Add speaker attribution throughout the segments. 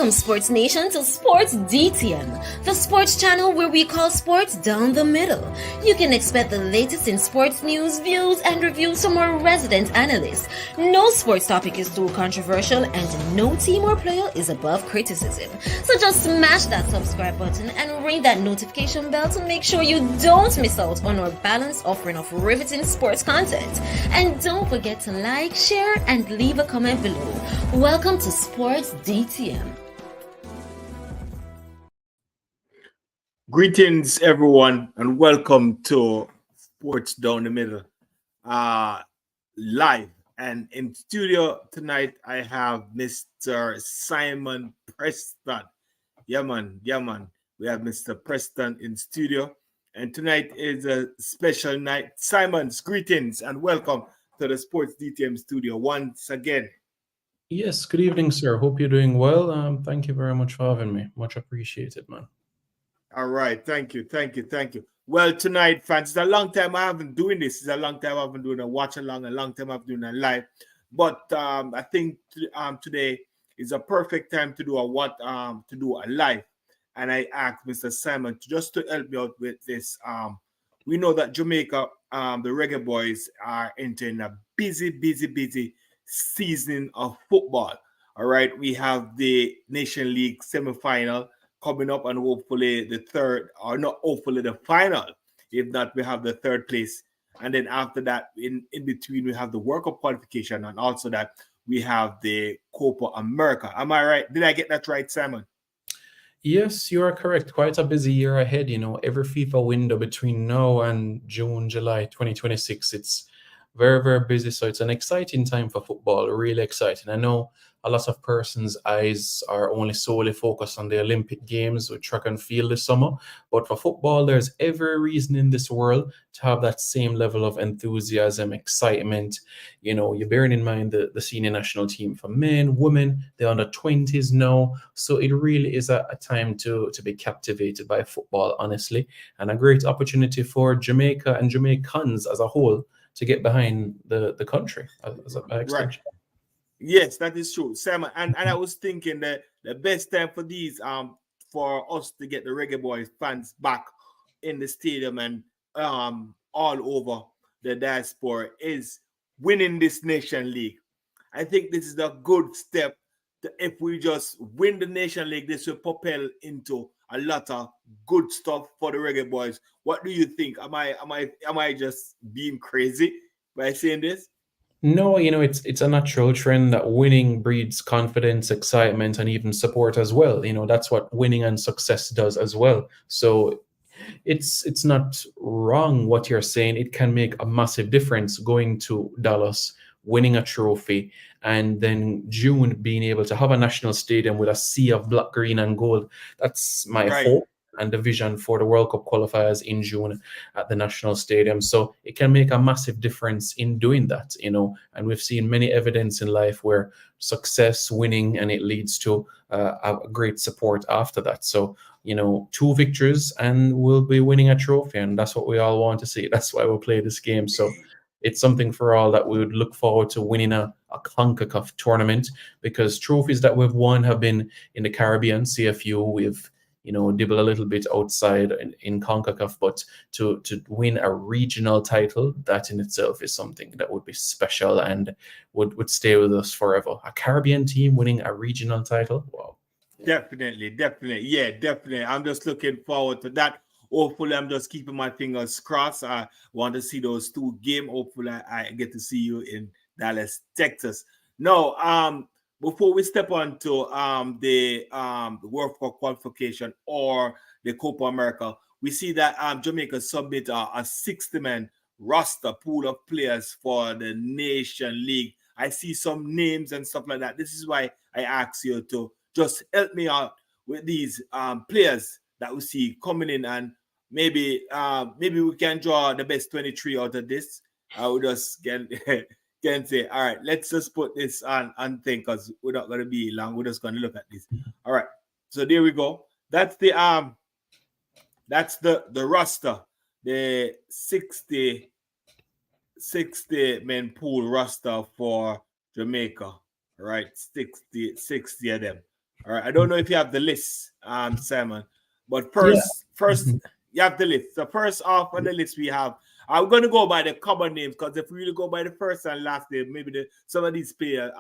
Speaker 1: Welcome, Sports Nation, to Sports DTM, the sports channel where we call sports down the middle. You can expect the latest in sports news, views, and reviews from our resident analysts. No sports topic is too controversial, and no team or player is above criticism. So just smash that subscribe button and ring that notification bell to make sure you don't miss out on our balanced offering of riveting sports content. And don't forget to like, share, and leave a comment below. Welcome to Sports DTM.
Speaker 2: Greetings, everyone, and welcome to Sports Down the Middle live. And in studio tonight, I have Mr. Simon Preston. Yeah, man. We have Mr. Preston in studio. And tonight is a special night. Simon's greetings and welcome to the Sports DTM studio once again.
Speaker 3: Yes, good evening, sir. Hope you're doing well. Thank you very much for having me. Much appreciated, man.
Speaker 2: All right. Thank you. Well, tonight, fans, it's a long time I haven't doing this. It's a long time I haven't doing a watch along, a long time I've doing a live. But I think today is a perfect time to do a live. And I asked Mr. Simon to help me out with this. We know that Jamaica, the Reggae Boyz are entering a busy season of football. All right, we have the Nation League semi-final coming up, and hopefully the final. If not, we have the third place, and then after that, in between, we have the World Cup qualification, and also that we have the Copa America. Am I right? Did I get that right, Simon?
Speaker 3: Yes, you are correct. Quite a busy year ahead. Every FIFA window between now and June, July 2026, it's very busy. So it's an exciting time for football, really exciting. I know a lot of persons' eyes are only solely focused on the Olympic Games with track and field this summer. But for football, there's every reason in this world to have that same level of enthusiasm, excitement. You're bearing in mind the senior national team for men, women, the under 20s now. So it really is a time to be captivated by football, honestly, and a great opportunity for Jamaica and Jamaicans as a whole to get behind the country as an extension.
Speaker 2: Right. Yes, that is true, Simon. And I was thinking that the best time for these for us to get the Reggae Boyz fans back in the stadium and all over the diaspora is winning this Nation League. I think this is a good step. If we just win the Nation League, this will propel into a lot of good stuff for the Reggae Boyz. What do you think? Am I just being crazy by saying this?
Speaker 3: No, it's a natural trend that winning breeds confidence, excitement, and even support as well. That's what winning and success does as well. So it's not wrong what you're saying. It can make a massive difference going to Dallas, winning a trophy, and then June being able to have a national stadium with a sea of black, green, and gold. That's my hope and the vision for the World Cup qualifiers in June at the National Stadium. So it can make a massive difference in doing that, and we've seen many evidence in life where success, winning, and it leads to a great support after that. So, 2 victories and we'll be winning a trophy, and that's what we all want to see. That's why we play this game. So it's something for all that we would look forward to winning a CONCACAF tournament, because trophies that we've won have been in the Caribbean, CFU, we've dibble a little bit outside in CONCACAF, but to win a regional title, that in itself is something that would be special and would stay with us forever. A Caribbean team winning a regional title, wow.
Speaker 2: Definitely. Yeah, definitely. I'm just looking forward to that. Hopefully, I'm just keeping my fingers crossed. I want to see those 2 games. Hopefully, I get to see you in Dallas, Texas. No, before we step on to the World Cup qualification or the Copa America, we see that Jamaica submit a 60-man roster pool of players for the Nation League. I see some names and stuff like that. This is why I ask you to just help me out with these players that we see coming in, and maybe we can draw the best 23 out of this. I will just can say, all right, let's just put this on thing, because we're not going to be long. We're just going to look at this. All right, so there we go. That's the roster, the 60 men pool roster for Jamaica. Right, 60 of them. All right. I don't know if you have the list, Simon, but
Speaker 3: Yeah.
Speaker 2: first you have the list. The first off on the list we have. I'm going to go by the common names because if we really go by the first and last name, maybe some of these player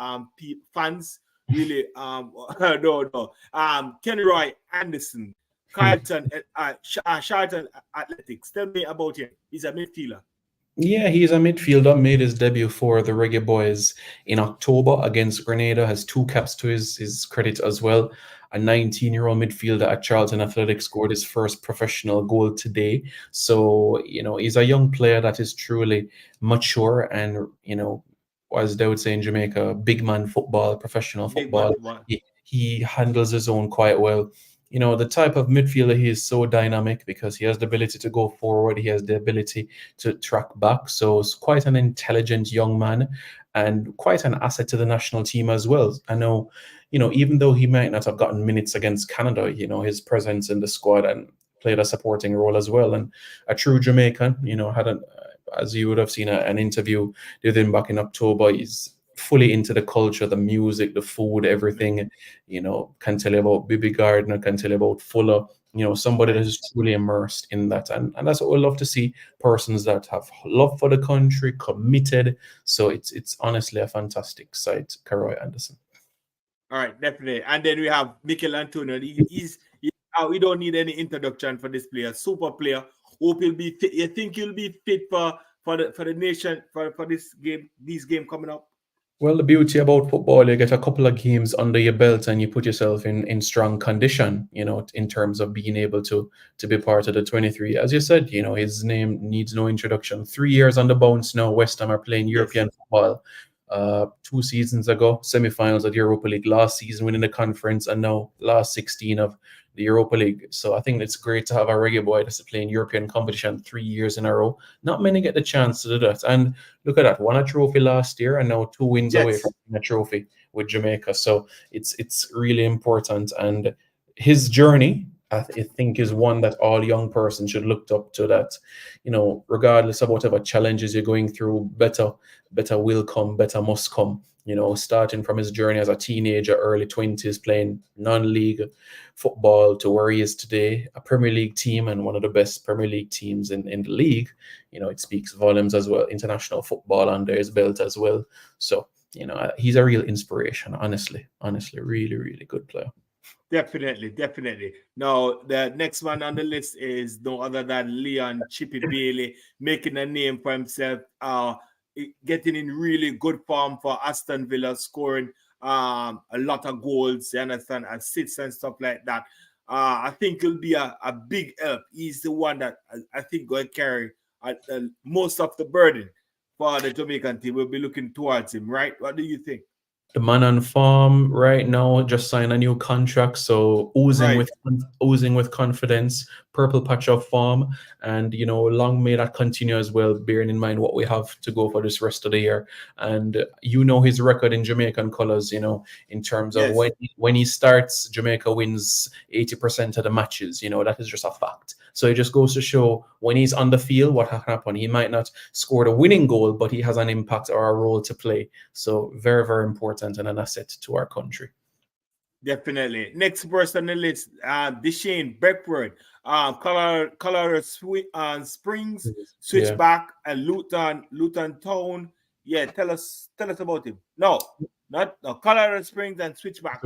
Speaker 2: fans really no. Kenroy Anderson, Carlton, Charlton Athletics. Tell me about him. He's a midfielder.
Speaker 3: Yeah, he's a midfielder, made his debut for the Reggae Boyz in October against Grenada, has 2 caps to his credit as well. A 19-year-old midfielder at Charlton Athletic scored his first professional goal today. So, he's a young player that is truly mature and, as they would say in Jamaica, big man football, professional
Speaker 2: Big man
Speaker 3: football.
Speaker 2: football.
Speaker 3: He handles his own quite well. The type of midfielder, he is so dynamic because he has the ability to go forward. He has the ability to track back. So it's quite an intelligent young man and quite an asset to the national team as well. I know, even though he might not have gotten minutes against Canada, his presence in the squad and played a supporting role as well. And a true Jamaican, as you would have seen an interview with him back in October, he's fully into the culture, the music, the food, everything. Can tell you about Bibi Gardner, can tell you about Fuller. Somebody that is truly immersed in that, and that's what we love to see. Persons that have love for the country, committed. So it's honestly a fantastic sight, Kenroy Anderson.
Speaker 2: All right, definitely. And then we have Mikel Antonio. We don't need any introduction for this player. Super player. Hope he'll be fit. You think he'll be fit for the nation for this game coming up?
Speaker 3: Well, the beauty about football, you get a couple of games under your belt and you put yourself in strong condition, in terms of being able to be part of the 23. As you said, his name needs no introduction. 3 years on the bounce now. West Ham are playing European football. 2 seasons ago, semi-finals of the Europa League, last season winning the conference, and now last 16 of the Europa League. So I think it's great to have a Reggae boy that's playing European competition 3 years in a row. Not many get the chance to do that. And look at that, won a trophy last year and now 2 wins away from a trophy with Jamaica. So it's really important. And his journey, I think, is one that all young persons should look up to, that, regardless of whatever challenges you're going through, better will come, better must come. Starting from his journey as a teenager, early 20s, playing non-league football to where he is today, a Premier League team and one of the best Premier League teams in the league. It speaks volumes as well. International football under his belt as well. So, he's a real inspiration, honestly, really, really good player.
Speaker 2: Definitely. Now, the next one on the list is no other than Leon Chippy Bailey, making a name for himself, getting in really good form for Aston Villa, scoring a lot of goals, you understand, assists and stuff like that. I think it'll be a big help. He's the one that I think will carry most of the burden for the Jamaican team. We'll be looking towards him, right? What do you think?
Speaker 3: The man on farm right now just signed a new contract, so oozing with confidence. Purple patch of form, and long may that continue as well. Bearing in mind what we have to go for this rest of the year, and his record in Jamaican colors. In terms of when he starts, Jamaica wins 80% of the matches. That is just a fact. So it just goes to show when he's on the field, what happened. He might not score the winning goal, but he has an impact or a role to play. So very, very important and an asset to our country.
Speaker 2: Definitely. Next person on the list, Deshane Beckford, Colorado Springs, Switchback, and Luton Town. Yeah, tell us about him. No, Colorado Springs and Switchback.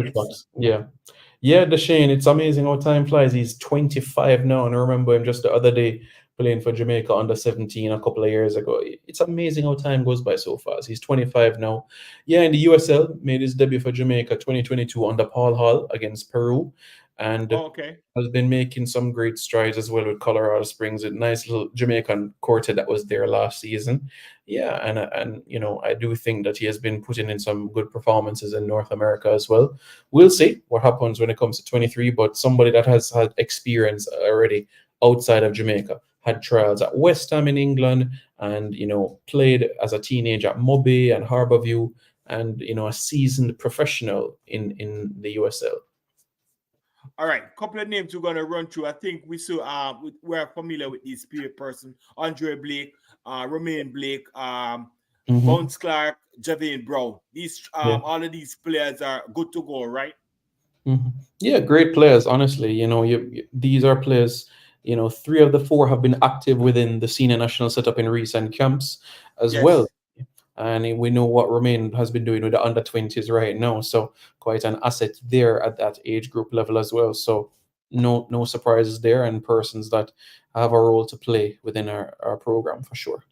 Speaker 3: Yeah, Deshane, it's amazing how time flies. He's 25 now, and I remember him just the other day playing for Jamaica under 17 a couple of years ago. It's amazing how time goes by so fast. He's 25 now. Yeah, in the USL, made his debut for Jamaica 2022 under Paul Hall against Peru, and has been making some great strides as well with Colorado Springs. A nice little Jamaican quartet that was there last season. Yeah, and I do think that he has been putting in some good performances in North America as well. We'll see what happens when it comes to 23, but somebody that has had experience already outside of Jamaica. Had trials at West Ham in England, and played as a teenager at Moby and Harbourview, and a seasoned professional in the USL.
Speaker 2: All right, couple of names we're gonna run through. I think we're familiar with these person: Andre Blake, Romain Blake, Bounce Clark, Javane Brown. These all of these players are good to go, right?
Speaker 3: Mhm. Yeah, great players. Honestly, these are players. 3 of the 4 have been active within the senior national setup in recent camps as well.
Speaker 2: Yes.
Speaker 3: And we know what Romain has been doing with the under 20s right now. So quite an asset there at that age group level as well. So no surprises there, and persons that have a role to play within our program for sure.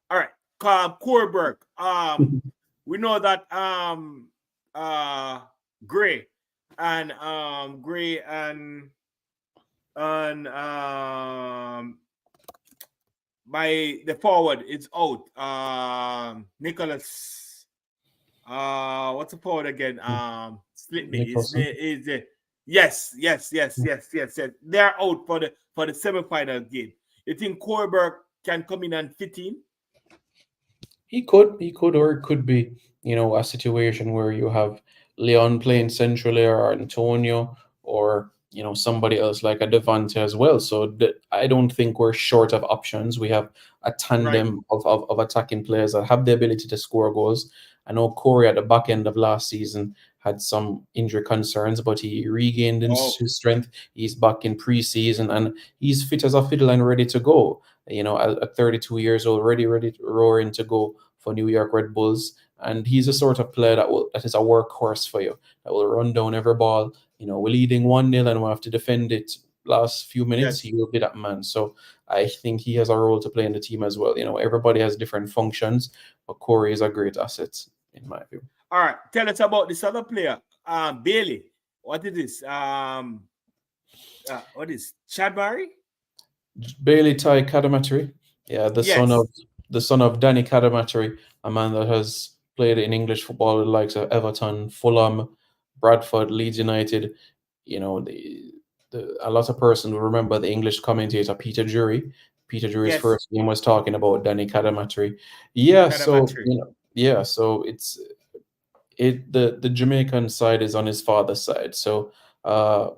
Speaker 2: All right. Corberg. We know that uh Gray Gray and by the forward it's out. Nicholas. What's the forward again? Slip me.
Speaker 3: Nicholson.
Speaker 2: Is it? Yes. They're out for the semi-final game. You think Corberg can come in and fit in?
Speaker 3: He could, or it could be, a situation where you have Leon playing centrally, or Antonio, or somebody else like a Devante as well. So I don't think we're short of options. We have a
Speaker 2: Right.
Speaker 3: tandem of attacking players that have the ability to score goals. I know Cory at the back end of last season had some injury concerns, but he regained
Speaker 2: Oh,
Speaker 3: his strength. He's back in preseason, and he's fit as a fiddle and ready to go. At 32 years old, ready to roaring to go for New York Red Bulls. And he's the sort of player that is a workhorse for you, that will run down every ball. We're leading 1-0 and we have to defend it last few minutes.
Speaker 2: yes.
Speaker 3: He will be that man. So I think he has a role to play in the team as well. Everybody has different functions, but Cory is a great asset in my view.
Speaker 2: All right. Tell us about this other player, Bailey. What is this? What is Chad Barry?
Speaker 3: Bailey Ty Cadamatry, yeah,
Speaker 2: Yes.
Speaker 3: the son of Danny Cadamatry, a man that has played in English football with the likes of Everton, Fulham, Bradford, Leeds United. A lot of persons will remember the English commentator Peter Drury. Peter Drury's
Speaker 2: Yes.
Speaker 3: first name was talking about Danny Cadamatry. Yeah, so
Speaker 2: Cadamatri.
Speaker 3: it's the Jamaican side is on his father's side. So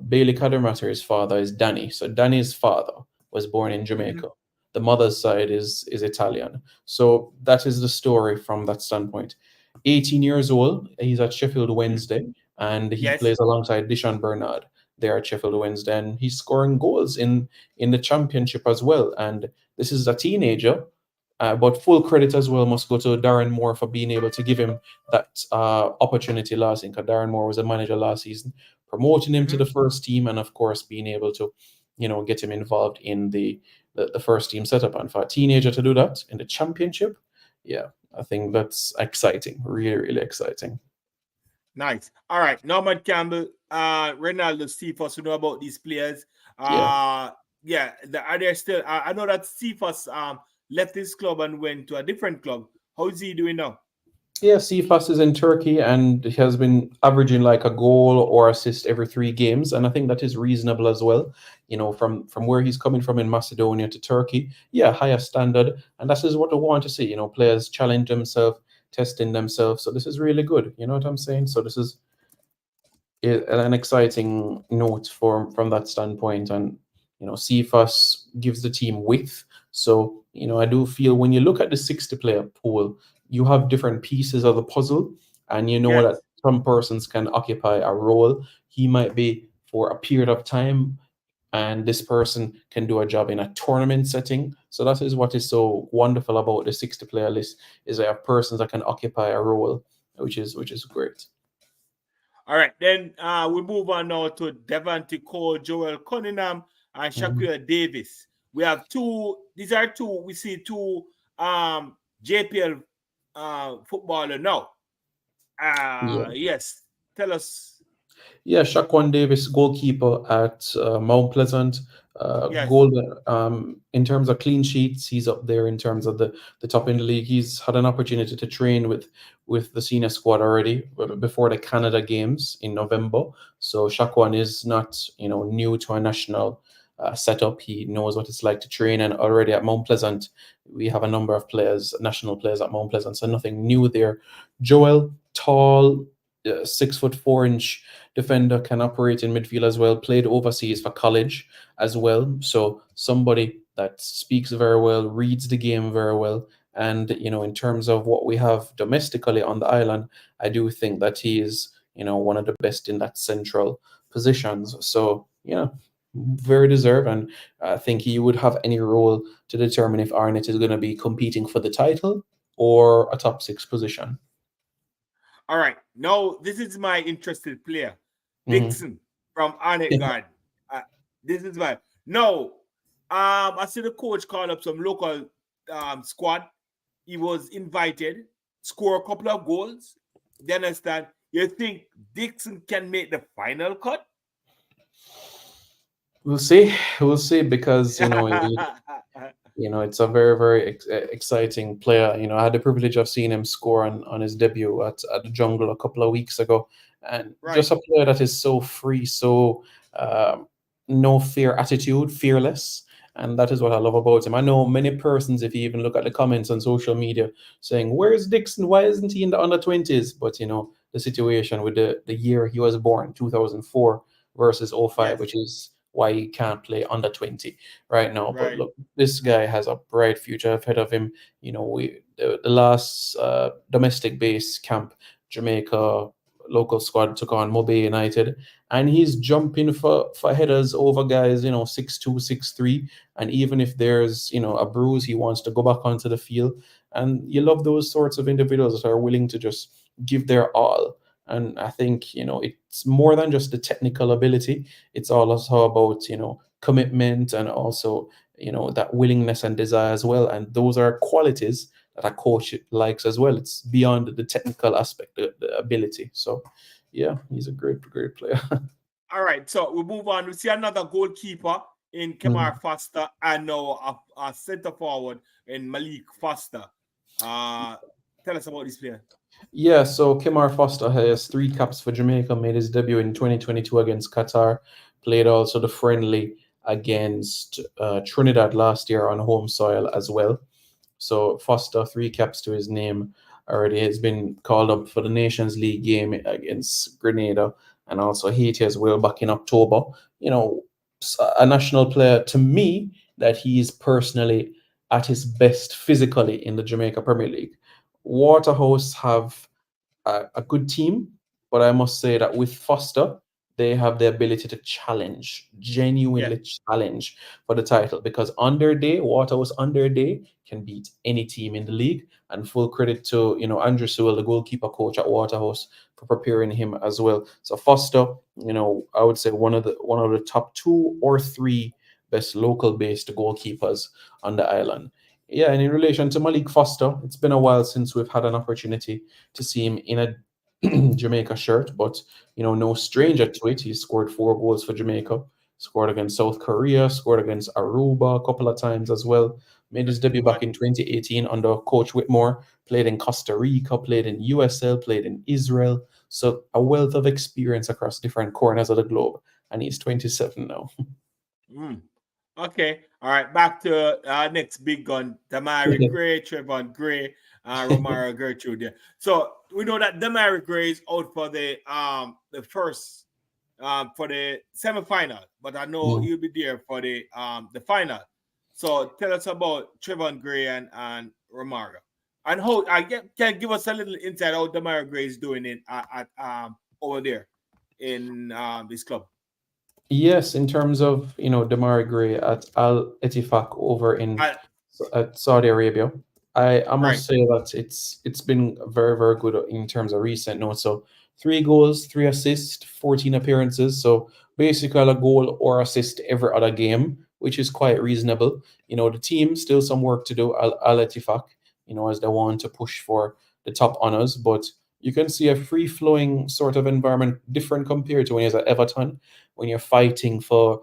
Speaker 3: Bailey Cadamatry's father is Danny. So Danny's father was born in
Speaker 2: Mm-hmm.
Speaker 3: Jamaica. The mother's side is Italian. So that is the story from that standpoint. 18 years old, he's at Sheffield Wednesday, and he
Speaker 2: Yes.
Speaker 3: plays alongside Dishon Bernard there at Sheffield Wednesday, and he's scoring goals in the championship as well. And this is a teenager, but full credit as well must go to Darren Moore for being able to give him that opportunity last season. Because Darren Moore was a manager last season, promoting him to
Speaker 2: Mm-hmm.
Speaker 3: the first team, and of course being able to, get him involved in the first team setup. And for a teenager to do that in the championship, yeah, I think that's exciting, really, really exciting.
Speaker 2: Nice. All right. Norman Campbell, Ronaldo, Cephas, you know about these players.
Speaker 3: Yeah.
Speaker 2: Yeah, are there still? I know that Cephas left his club and went to a different club. How is he doing now?
Speaker 3: Yeah, CFAS is in Turkey, and he has been averaging like a goal or assist every 3 games, and I think that is reasonable as well. From where he's coming from in Macedonia to Turkey, yeah, higher standard, and that is what I want to see. Players challenge themselves, testing themselves. So this is really good. You know what I'm saying? So this is an exciting note from that standpoint, and CFAS gives the team width. So I do feel when you look at the 60-player pool, you have different pieces of the puzzle, and you know that
Speaker 2: Yes.
Speaker 3: some persons can occupy a role. He might be for a period of time, and this person can do a job in a tournament setting. So that is what is so wonderful about the 60-player list, is there are persons that can occupy a role, which is great.
Speaker 2: All right. Then we move on now to Devante Cole, Joel Cunningham, and
Speaker 3: Mhm.
Speaker 2: Shaquille Davis. We have two. These are two. We see two JPL footballer now.
Speaker 3: Yeah.
Speaker 2: Yes. Tell us.
Speaker 3: Yeah, Shaquan Davis, goalkeeper at Mount Pleasant.
Speaker 2: Yes.
Speaker 3: Goal in terms of clean sheets, he's up there in terms of the top in the league. He's had an opportunity to train with the senior squad already before the Canada games in November. So Shaquan is not new to a national setup. He knows what it's like to train, and already at Mount Pleasant, we have a number of players, national players at Mount Pleasant. So nothing new there. Joel, tall, 6'4" defender, can operate in midfield as well. Played overseas for college as well. So somebody that speaks very well, reads the game very well. And in terms of what we have domestically on the island, I do think that he is one of the best in that central positions. So yeah, very deserved, and I think he would have any role to determine if Arnett is going to be competing for the title or a top 6 position.
Speaker 2: All right. Now, this is my interested player, Dixon from Arnett Garden. This is my... No, I see the coach call up some local squad. He was invited, score a couple of goals. Do you understand? You think Dixon can make the final cut?
Speaker 3: We'll see. We'll see, because it's a very, very exciting player. I had the privilege of seeing him score on his debut at the Jungle a couple of weeks ago, and just a player that is so free, so no fear attitude, fearless. And that is what I love about him. I know many persons, if you even look at the comments on social media, saying, "Where's Dixon? Why isn't he in the under-20s?" But, the situation with the year he was born, 2004 versus 05, which is why he can't play under 20 right now. But look, this guy has a bright future ahead of him. The last domestic base camp, Jamaica local squad took on Mobe United, and he's jumping for headers over guys 6'2", 6'3", and even if there's a bruise, he wants to go back onto the field. And you love those sorts of individuals that are willing to just give their all. And I think it's more than just the technical ability. It's also about commitment, and also that willingness and desire as well. And those are qualities that a coach likes as well. It's beyond the technical aspect, the ability. So, yeah, he's a great, great player.
Speaker 2: All right, so we move on. We see another goalkeeper in Kamar Foster, and now a centre forward in Malik Foster. Tell us about this player.
Speaker 3: Yeah, so Kamar Foster has 3 caps for Jamaica, made his debut in 2022 against Qatar, played also the friendly against Trinidad last year on home soil as well. So Foster, 3 caps to his name already. Has been called up for the Nations League game against Grenada and also Haiti as well back in October. A national player to me that he is personally at his best physically in the Jamaica Premier League. Waterhouse have a good team, but I must say that with Foster, they have the ability to challenge, genuinely challenge for the title, because on their day, Waterhouse on their day can beat any team in the league. And full credit to Andrew Sewell, the goalkeeper coach at Waterhouse, for preparing him as well. So Foster, I would say one of the top 2 or 3 best local based goalkeepers on the island. Yeah, and in relation to Malik Foster, it's been a while since we've had an opportunity to see him in a Jamaica shirt, but no stranger to it. He scored 4 goals for Jamaica, scored against South Korea, scored against Aruba a couple of times as well. Made his debut back in 2018 under Coach Whitmore, played in Costa Rica, played in USL, played in Israel. So a wealth of experience across different corners of the globe, and he's 27 now.
Speaker 2: Okay, all right, back to our next big gun, Amari Gray, Trevon Gray, Romaro Gertrude. So we know that Amari Gray is out for the first for the semi-final, but I know he'll be there for the final. So tell us about Trevon Gray and Romaro, and how can give us a little insight how Amari Gray is doing it at over there in this club.
Speaker 3: Yes, in terms of Damari Gray at Al Ettifaq over in at Saudi Arabia, I must say that it's been very, very good in terms of recent notes. So 3 goals, 3 assists, 14 appearances. So basically a goal or assist every other game, which is quite reasonable. The team still some work to do. Al Ettifaq, as they want to push for the top honors, but you can see a free-flowing sort of environment, different compared to when you're at Everton, when you're fighting for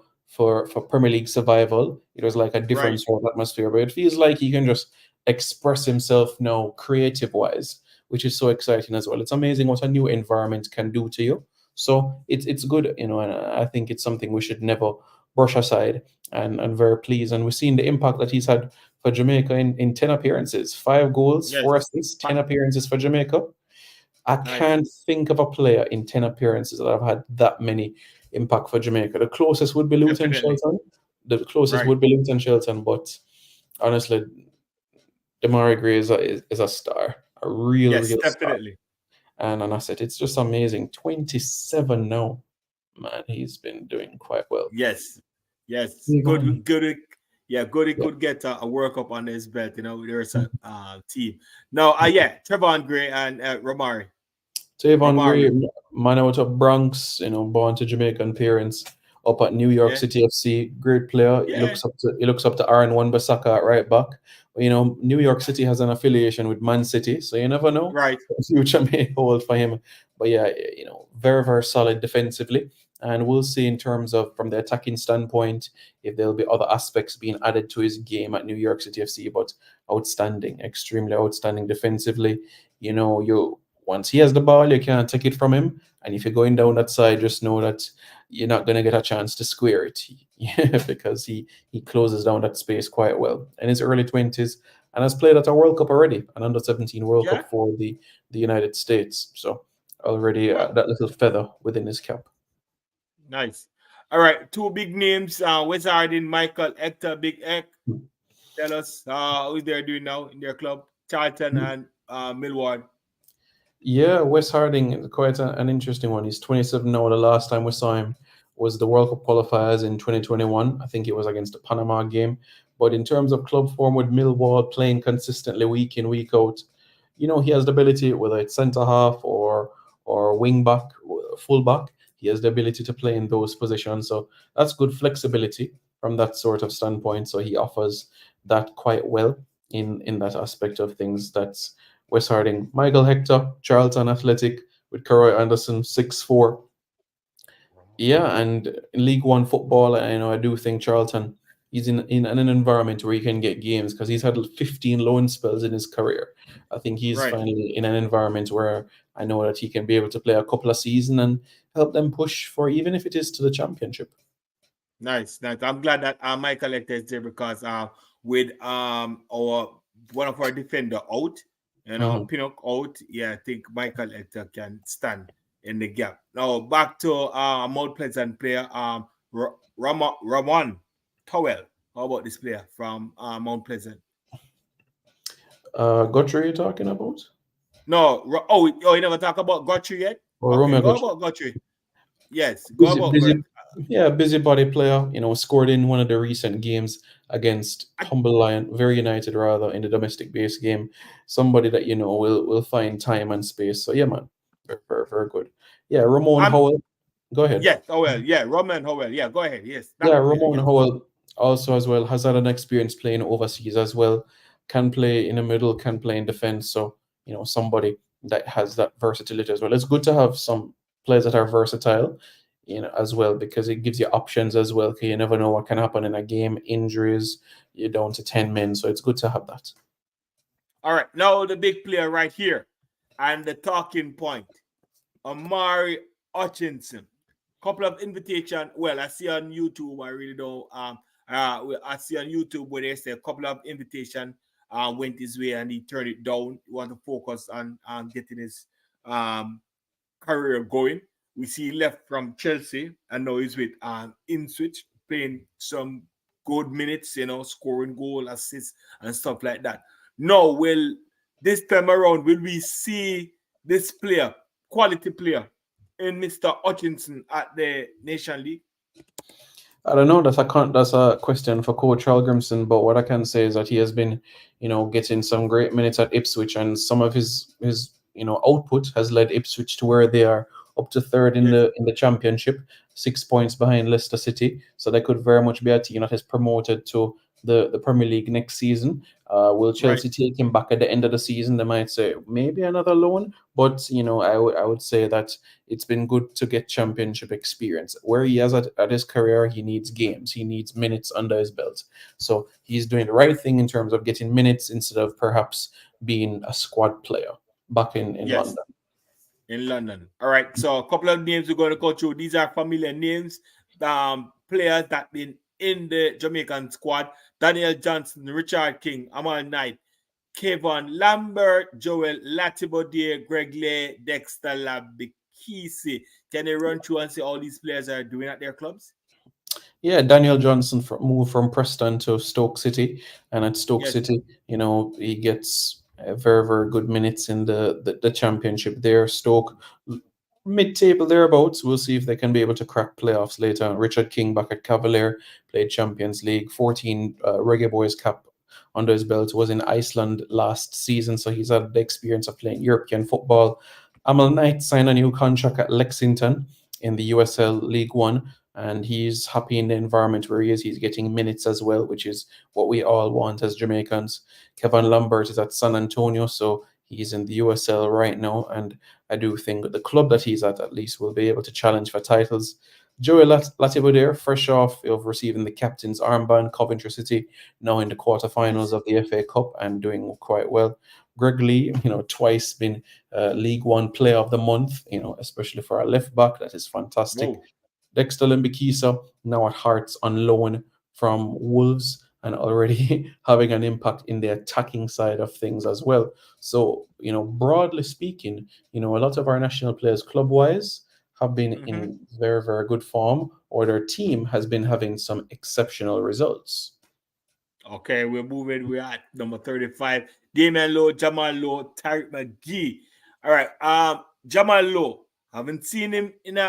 Speaker 3: Premier League survival. It was like a different sort of atmosphere, but it feels like he can just express himself now creative-wise, which is so exciting as well. It's amazing what a new environment can do to you. So it's good, and I think it's something we should never brush aside, and very pleased. And we've seen the impact that he's had for Jamaica in 10 appearances, 5 goals, 4 assists, 10 appearances for Jamaica. I can't think of a player in 10 appearances that have had that many impact for Jamaica. The closest would be Luton Shelton. But honestly, Amari Gray is a star. A real star. and an asset. It's just amazing. 27 now. Man, he's been doing quite well.
Speaker 2: Yes, yes, good. Yeah, good. He could get a workup on his belt. There's a team. Now, yeah, Trevon Gray and
Speaker 3: Trevon
Speaker 2: Amari.
Speaker 3: Gray, man out of Bronx, born to Jamaican parents, up at New York
Speaker 2: Yeah.
Speaker 3: City FC. Great player.
Speaker 2: Yeah.
Speaker 3: He looks up to Aaron Wan-Bissaka at right back. New York City has an affiliation with Man City, so you never know.
Speaker 2: Right.
Speaker 3: The future may hold for him. But yeah, very, very solid defensively. And we'll see in terms of from the attacking standpoint if there'll be other aspects being added to his game at New York City FC. But outstanding, extremely outstanding defensively. Once he has the ball, you can't take it from him. And if you're going down that side, just know that you're not going to get a chance to square it because he closes down that space quite well. In his early 20s and has played at a World Cup already, an under-17 World Cup for the United States. So already that little feather within his cap.
Speaker 2: Nice. All right, two big names, Wizarding Michael Hector, Big Ek. Tell us who they're doing now in their club, Charlton and Millwall.
Speaker 3: Yeah, Wes Harding is quite an interesting one. He's 27 now. The last time we saw him was the World Cup qualifiers in 2021. I think it was against the Panama game. But in terms of club form with Millwall playing consistently week in, week out, he has the ability, whether it's centre half or wing back, full back, he has the ability to play in those positions. So that's good flexibility from that sort of standpoint. So he offers that quite well in that aspect of things. That's Wes Harding. Michael Hector, Charlton Athletic with Kenroy Anderson, 6'4". Yeah, and in League One football, I do think Charlton is in an environment where he can get games because he's had 15 loan spells in his career. I think he's finally in an environment where I know that he can be able to play a couple of seasons and help them push for even if it is to the championship.
Speaker 2: Nice. I'm glad that Michael Hector is there because with one of our defender out, Pinnock out. Yeah, I think Michael Hector can stand in the gap. Now back to Mount Pleasant player, Ramon Howell. How about this player from Mount Pleasant?
Speaker 3: Guthrie you're talking about?
Speaker 2: No. You never talk about Guthrie yet?
Speaker 3: Or
Speaker 2: okay, go about Guthrie. Yes, go about Guthrie.
Speaker 3: Yeah, busybody player, scored in one of the recent games against Humble Lion, very United rather, in the domestic based game. Somebody that, will find time and space. So yeah, man, very, very, very good. Yeah, Ramon Howell. Go ahead.
Speaker 2: Yes, Howell. Yeah, Ramon Howell. Yeah, go ahead. Yes.
Speaker 3: Ramon Howell also as well has had an experience playing overseas as well. Can play in the middle, can play in defense. So, somebody that has that versatility as well. It's good to have some players that are versatile, as well, because it gives you options as well. Because you never know what can happen in a game, injuries, you're down to 10 men. So it's good to have that.
Speaker 2: All right. Now the big player right here and the talking point, Amari Tinson. Couple of invitation. Well, I see on YouTube. I really don't. I see on YouTube where they say a couple of invitation went his way and he turned it down. He want to focus on getting his career going. We see he left from Chelsea and now he's with Ipswich playing some good minutes, scoring goal, assists, and stuff like that. Now, this time around, will we see this player, quality player, in Mr. Hutchinson at the Nation League?
Speaker 3: I don't know. That's a question for Coach Algrimson, but what I can say is that he has been, getting some great minutes at Ipswich, and some of his output has led Ipswich to where they are, up to third in the championship, 6 points behind Leicester City. So they could very much be a team that is promoted to the Premier League next season. Will Chelsea take him back at the end of the season? They might say maybe another loan, but I would say that it's been good to get championship experience. Where he is at his career, he needs games, he needs minutes under his belt. So he's doing the right thing in terms of getting minutes instead of perhaps being a squad player back in London.
Speaker 2: In London. All right. So a couple of names we're going to go through. These are familiar names. Players that been in the Jamaican squad. Daniel Johnson, Richard King, Amal Knight, Kevin Lambert, Joel Latibodier, Greg Lay, Dexter Labikisi. Can they run through and see all these players are doing at their clubs?
Speaker 3: Yeah, Daniel Johnson moved from Preston to Stoke City. And at Stoke City, he gets Very, very good minutes in the championship there. Stoke mid-table thereabouts. We'll see if they can be able to crack playoffs later on. Richard King back at Cavalier played Champions League, 14 Reggae Boyz cap under his belt, was in Iceland last season, so he's had the experience of playing European football. Amal Knight signed a new contract at Lexington in the USL League One, and he's happy in the environment where he is. He's getting minutes as well, which is what we all want as Jamaicans. Kevin Lambert is at San Antonio, so he's in the USL right now, and I do think the club that he's at least will be able to challenge for titles. Joey Latibo there, fresh off of receiving the captain's armband, Coventry City, now in the quarterfinals of the FA Cup and doing quite well. Greg Lee, twice been League One Player of the Month, especially for a left back. That is fantastic.
Speaker 2: Whoa.
Speaker 3: Dexter Limbikisa, now at Hearts on loan from Wolves and already having an impact in the attacking side of things as well. So, broadly speaking, a lot of our national players club-wise have been in very, very good form, or their team has been having some exceptional results.
Speaker 2: Okay, we're moving. We're at number 35. Daman Lowe, Jamal Lowe, Tariq McGee. All right. Jamal Lowe. Haven't seen him in the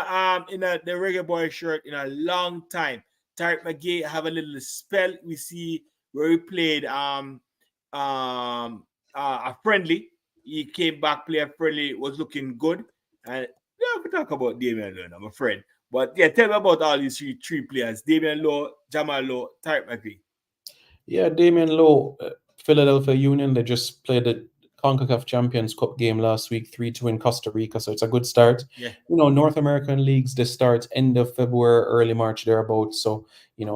Speaker 2: Reggae Boy shirt in a long time. Tariq McGee have a little spell. We see where he played a friendly. He came back, played a friendly, was looking good. And yeah, we talk about Daman Lowe, I'm afraid. But yeah, tell me about all these three players. Daman Lowe, Jamal Lowe, Tariq McGee.
Speaker 3: Yeah, Damian Lowe, Philadelphia Union, they just played the CONCACAF Champions Cup game last week, 3-2 in Costa Rica, so it's a good start.
Speaker 2: Yeah.
Speaker 3: North American leagues, they start end of February, early March, thereabouts. So,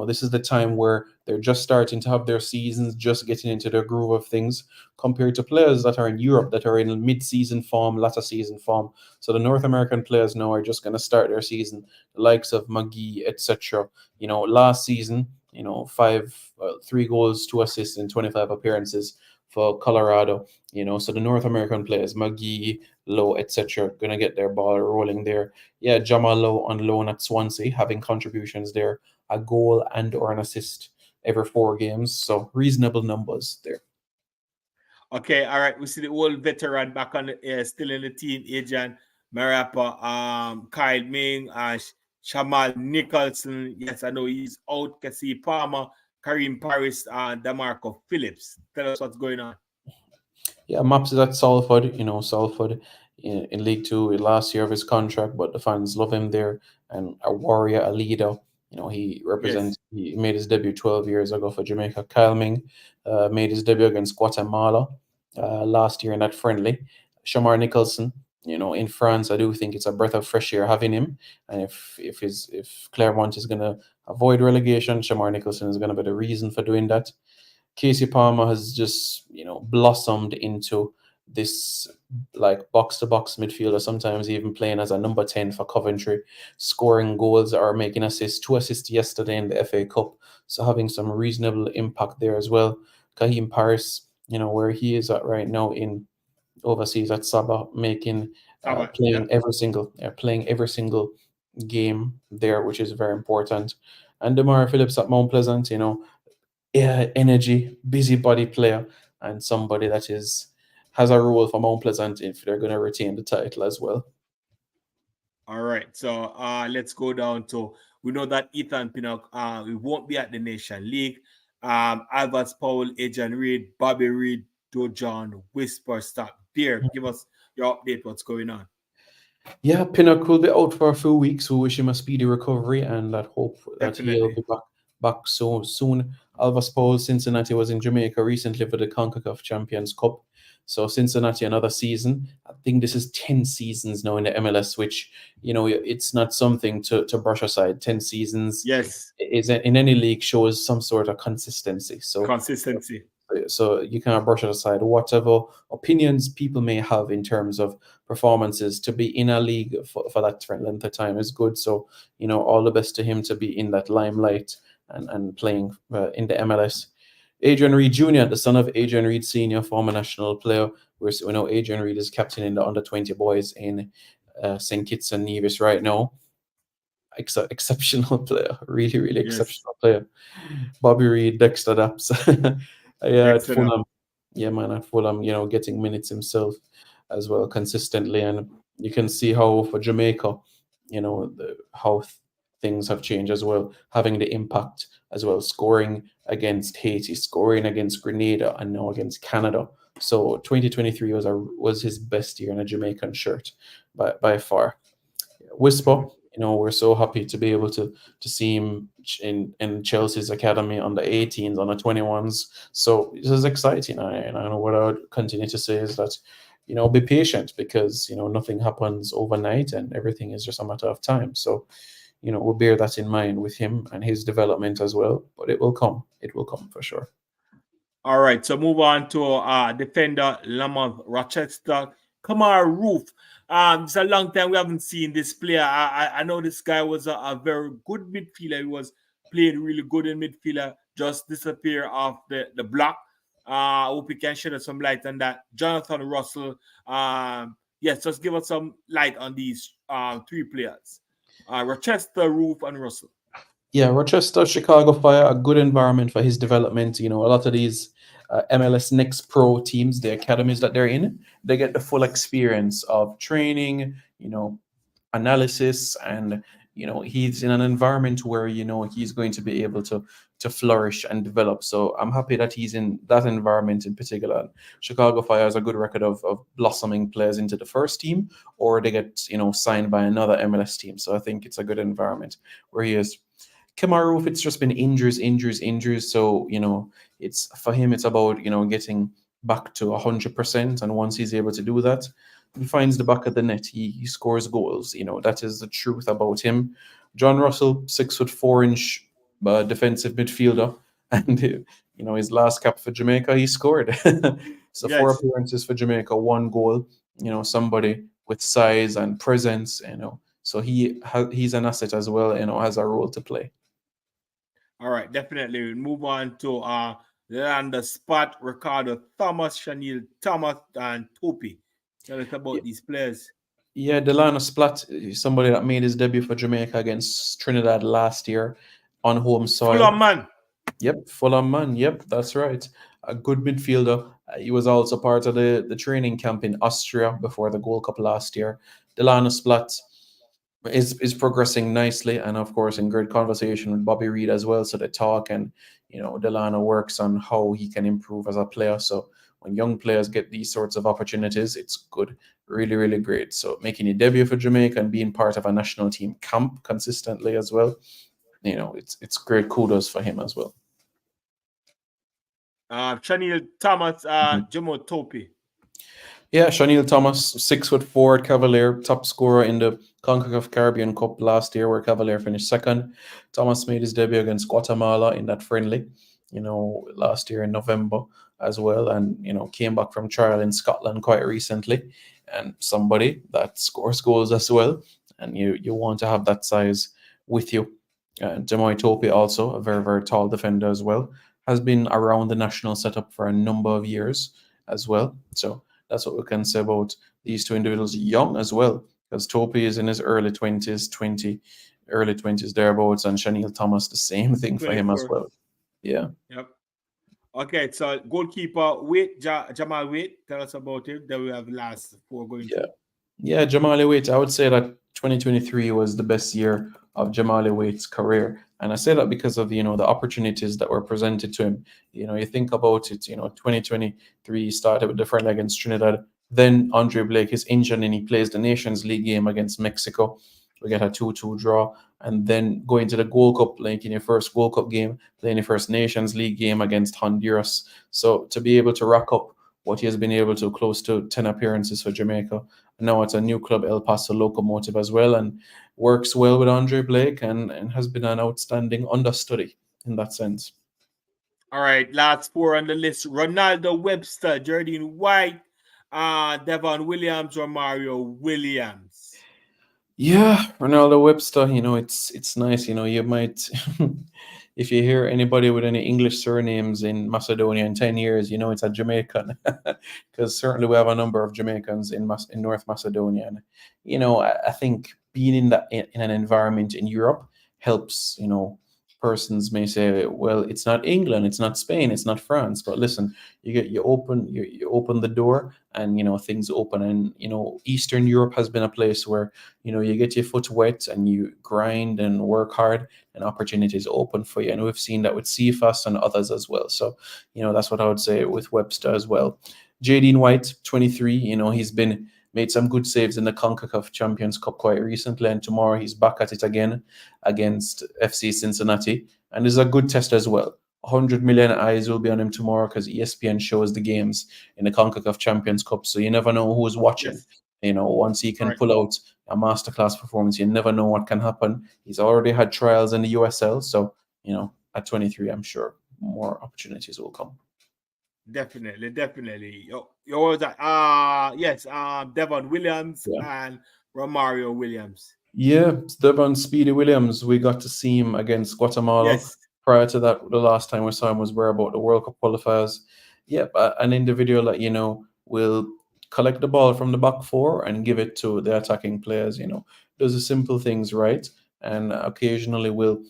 Speaker 3: this is the time where they're just starting to have their seasons, just getting into their groove of things, compared to players that are in Europe, that are in mid-season form, latter season form. So the North American players now are just going to start their season, the likes of McGee, etc. Last season, 3 goals, 2 assists in 25 appearances for Colorado. So the North American players, McGee, Lowe, etc., gonna get their ball rolling there. Yeah, Jamal Lowe on loan at Swansea, having contributions there, a goal and or an assist every 4 games. So reasonable numbers there.
Speaker 2: Okay, all right. We see the old veteran back on still in the team, Adrian Marapa, Kyle Ming, Shamar Nicholson. Yes, I know he's out. Cassie Palmer, Kareem Paris, DeMarco Phillips. Tell us what's going on.
Speaker 3: Yeah, Maps is at Salford. Salford in League Two, last year of his contract, but the fans love him there. And a warrior, a leader. He represents. Yes. He made his debut 12 years ago for Jamaica. Kyle Ming made his debut against Guatemala last year in that friendly. Shamar Nicholson. In France, I do think it's a breath of fresh air having him. And if Clermont is going to avoid relegation, Shamar Nicholson is going to be the reason for doing that. Casey Palmer has just, blossomed into this like box-to-box midfielder, sometimes even playing as a number 10 for Coventry, scoring goals or making assists. 2 assists yesterday in the FA Cup, so having some reasonable impact there as well. Kaheem Paris, where he is at right now in overseas at Sabah, playing every single game there, which is very important. And Damari Phillips at Mount Pleasant, energy, busybody player, and somebody that has a role for Mount Pleasant if they're going to retain the title as well.
Speaker 2: All right, so let's go down to, we know that Ethan Pinnock we won't be at the Nation League. Alvarez Powell, Adrian Reid, Bobby Reid, Dojon, Whisper, stop there. Give us your update, what's going on.
Speaker 3: Yeah, Pinnock will be out for a few weeks. We wish him a speedy recovery and that hope that he'll be back so soon. Alvarez Powell, Cincinnati, was in Jamaica recently for the CONCACAF Champions Cup. So Cincinnati, another season. I think this is 10 seasons now in the MLS, which, it's not something to brush aside. 10 seasons,
Speaker 2: yes,
Speaker 3: is in any league shows some sort of consistency. So you cannot brush it aside. Whatever opinions people may have in terms of performances, to be in a league for that length of time is good. So, all the best to him to be in that limelight and playing in the MLS. Adrian Reid Jr., the son of Adrian Reid Sr., former national player. We know Adrian Reid is captain in the under-20 boys in St. Kitts and Nevis right now. Exceptional player, really, really exceptional player. Bobby Reid, Dexter Daps. Fulham. Yeah, man, at Fulham, getting minutes himself as well consistently. And you can see how for Jamaica, how things have changed as well, having the impact as well, scoring against Haiti, scoring against Grenada, and now against Canada. So 2023 was his best year in a Jamaican shirt by far. Whisper, we're so happy to be able to see him in Chelsea's academy on the 18s, on the 21s. So this is exciting. And I know what I would continue to say is that, be patient because, nothing happens overnight and everything is just a matter of time. So, we'll bear that in mind with him and his development as well. But it will come. It will come for sure.
Speaker 2: All right, so move on to defender Lamont Rochester, Kamar Roof. It's a long time we haven't seen this player. I know this guy was a very good midfielder. He was played really good in midfielder, just disappear off the block. I hope you can shed some light on that. Jonathan Russell. Yes, just give us some light on these three players. Rochester, Roof, and Russell.
Speaker 3: Yeah, Rochester, Chicago Fire, a good environment for his development. A lot of these MLS Next Pro teams, the academies that they're in, they get the full experience of training, analysis, and he's in an environment where he's going to be able to flourish and develop. So I'm happy that he's in that environment in particular. Chicago Fire has a good record of blossoming players into the first team, or they get signed by another MLS team. So I think it's a good environment where he is. Kamar Russell, it's just been injuries. So, it's for him, it's about, getting back to 100%. And once he's able to do that, he finds the back of the net. He scores goals. That is the truth about him. John Russell, 6'4" defensive midfielder. And, his last cap for Jamaica, he scored. So
Speaker 2: Yes.
Speaker 3: 4 appearances for Jamaica, 1 goal. Somebody with size and presence, So he's an asset as well, has a role to play.
Speaker 2: All right, definitely. We'll move on to the spot, Ricardo Thomas, Chanel Thomas, and Topi. Tell us about these players.
Speaker 3: Yeah, Delano Splat, somebody that made his debut for Jamaica against Trinidad last year on home soil.
Speaker 2: Fulham man.
Speaker 3: Yep, Fulham man. Yep, that's right. A good midfielder. He was also part of the training camp in Austria before the Gold Cup last year. Delano Splat is progressing nicely, and of course in good conversation with Bobby Reid as well. So they talk, and Delano works on how he can improve as a player. So when young players get these sorts of opportunities, it's good, really, really great. So making a debut for Jamaica and being part of a national team camp consistently as well, it's great. Kudos for him as well.
Speaker 2: Chanel Thomas, Jamal Topi.
Speaker 3: Yeah, Chanel Thomas, 6'4" Cavalier, top scorer in the CONCACAF Caribbean Cup last year, where Cavalier finished second. Thomas made his debut against Guatemala in that friendly, last year in November as well, and came back from trial in Scotland quite recently. And somebody that scores goals as well, and you want to have that size with you. Jamal Topi, also a very, very tall defender as well, has been around the national setup for a number of years as well. So that's what we can say about these two individuals. Young as well, because Topi is in his early 20s thereabouts, and Chanel Thomas, the same thing for him as well. Yeah.
Speaker 2: Yep. Okay, so goalkeeper Wait, Jamal Wait, tell us about him. Then we have last 4 going to.
Speaker 3: Yeah, Jamal Wait. I would say that 2023 was the best year of Jamal Wait's career. And I say that because of, the opportunities that were presented to him. You think about it, 2023 started with the friendly against Trinidad. Then Andre Blake is injured and he plays the Nations League game against Mexico. We get a 2-2 draw. And then going to the Gold Cup, like in your first Gold Cup game, playing your first Nations League game against Honduras. So to be able to rack up what he has been able to, close to 10 appearances for Jamaica. Now it's a new club, El Paso Locomotive as well, and works well with Andre Blake and has been an outstanding understudy in that sense.
Speaker 2: All right, last 4 on the list. Ronaldo Webster, Jardine White, Devon Williams, or Mario Williams.
Speaker 3: Yeah, Ronaldo Webster, it's nice. You might, if you hear anybody with any English surnames in Macedonia in 10 years, it's a Jamaican. Because certainly we have a number of Jamaicans in North Macedonia. And, I think being in an environment in Europe helps, persons may say, well, it's not England, it's not Spain, it's not France. But listen, you open the door, and things open. And Eastern Europe has been a place where you get your foot wet and you grind and work hard, and opportunities open for you. And we've seen that with CFAS and others as well. So that's what I would say with Webster as well. Jaden White, 23, he's been made some good saves in the CONCACAF Champions Cup quite recently, and tomorrow he's back at it again against FC Cincinnati, and this is a good test as well. 100 million eyes will be on him tomorrow because ESPN shows the games in the CONCACAF Champions Cup, so you never know who's watching.
Speaker 2: Yes.
Speaker 3: Once he can pull out a masterclass performance, you never know what can happen. He's already had trials in the USL, so at 23, I'm sure more opportunities will come.
Speaker 2: Definitely. Yo, what was that? Yes, Devon Williams and Romario Williams.
Speaker 3: Yeah, Devon Speedy Williams. We got to see him against Guatemala.
Speaker 2: Yes.
Speaker 3: Prior to that, the last time we saw him was about the World Cup qualifiers. Yep, an individual that will collect the ball from the back four and give it to the attacking players. Does the simple things right, and occasionally will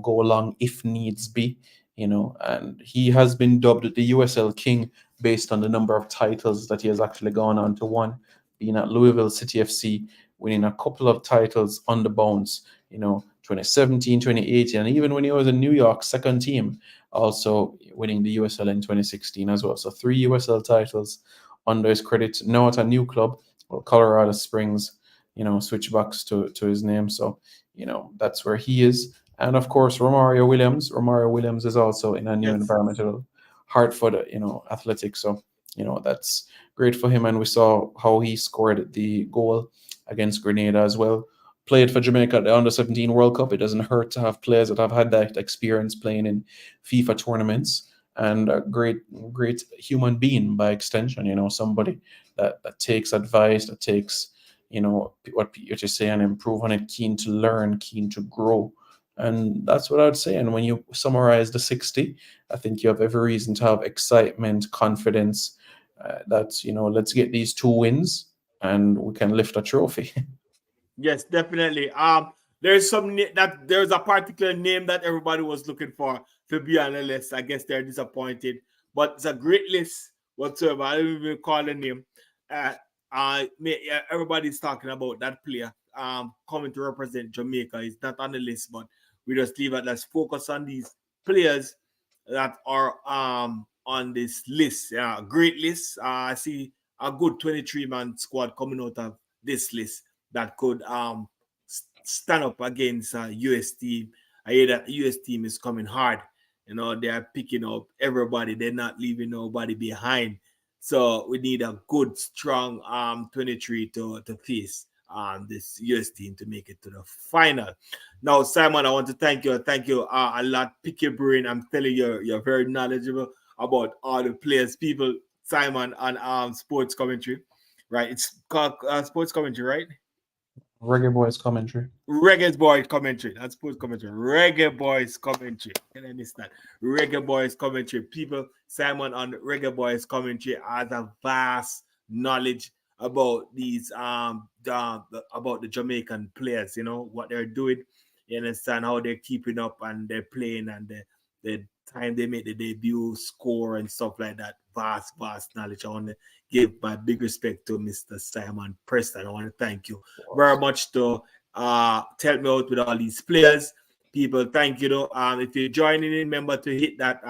Speaker 3: go along if needs be. And he has been dubbed the USL King based on the number of titles that he has actually gone on to win, being at Louisville City FC, winning a couple of titles on the bounce, 2017, 2018, and even when he was in New York, second team, also winning the USL in 2016 as well. So 3 USL titles under his credit. Now at a new club, Colorado Springs, switchbacks to his name. So, that's where he is. And of course, Romario Williams. Romario Williams is also in a new environmental Hartford, Athletics. So, that's great for him. And we saw how he scored the goal against Grenada as well. Played for Jamaica at the Under-17 World Cup. It doesn't hurt to have players that have had that experience playing in FIFA tournaments. And a great human being by extension, somebody that takes advice, that takes, what you say and improve on it, keen to learn, keen to grow. And that's what I would say. And when you summarize the 60, I think you have every reason to have excitement, confidence that, let's get these 2 wins and we can lift a trophy.
Speaker 2: Yes, definitely. There's there's a particular name that everybody was looking for to be on the list. I guess they're disappointed, but it's a great list whatsoever. I don't even call the name. Everybody's talking about that player coming to represent Jamaica. He's not on the list, but we just leave it. Let's focus on these players that are on this list. Great list. I see a good 23-man squad coming out of this list that could stand up against US team. I hear that US team is coming hard. They are picking up everybody. They're not leaving nobody behind. So we need a good, strong 23 to face this US team to make it to the final. Now, Simon, I want to thank you. Thank you a lot. Pick your brain. I'm telling you, you're very knowledgeable about all the players, people. Simon on sports commentary, right? It's called sports commentary, right?
Speaker 3: Reggae Boyz commentary.
Speaker 2: Reggae Boyz commentary. That's sports commentary. Reggae Boyz commentary. Can I miss that? Reggae Boyz commentary. People, Simon on Reggae Boyz commentary has a vast knowledge about these about the Jamaican players, what they're doing. You understand how they're keeping up and they're playing and the time they make the debut, score and stuff like that. Vast knowledge. I want to give my big respect to Mr. Simon Preston. I want to thank you very much to help me out with all these players. People, thank you. If you're joining in, remember to hit that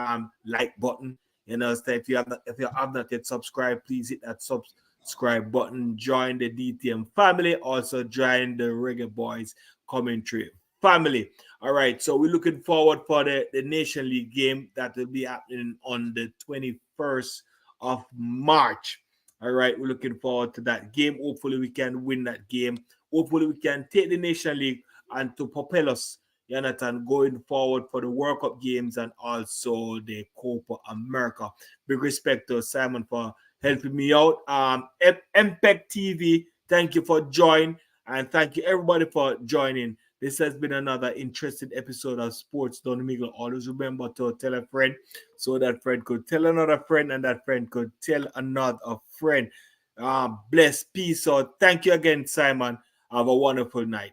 Speaker 2: like button. If you have not yet subscribed, please hit that subscribe button. Join the DTM family. Also join the Reggae Boyz commentary family. All right, so we're looking forward for the Nation League game that will be happening on the 21st of March. All right, we're looking forward to that game. Hopefully we can win that game. Hopefully we can take the Nation League and to propel us, Jonathan, going forward for the World Cup games and also the Copa America. Big respect to Simon for helping me out. MPEG TV, thank you for joining, and thank you everybody for joining. This has been another interesting episode of Sports Down the Middle. Always remember to tell a friend so that friend could tell another friend and that friend could tell another friend. Bless, peace out. Thank you again, Simon. Have a wonderful night.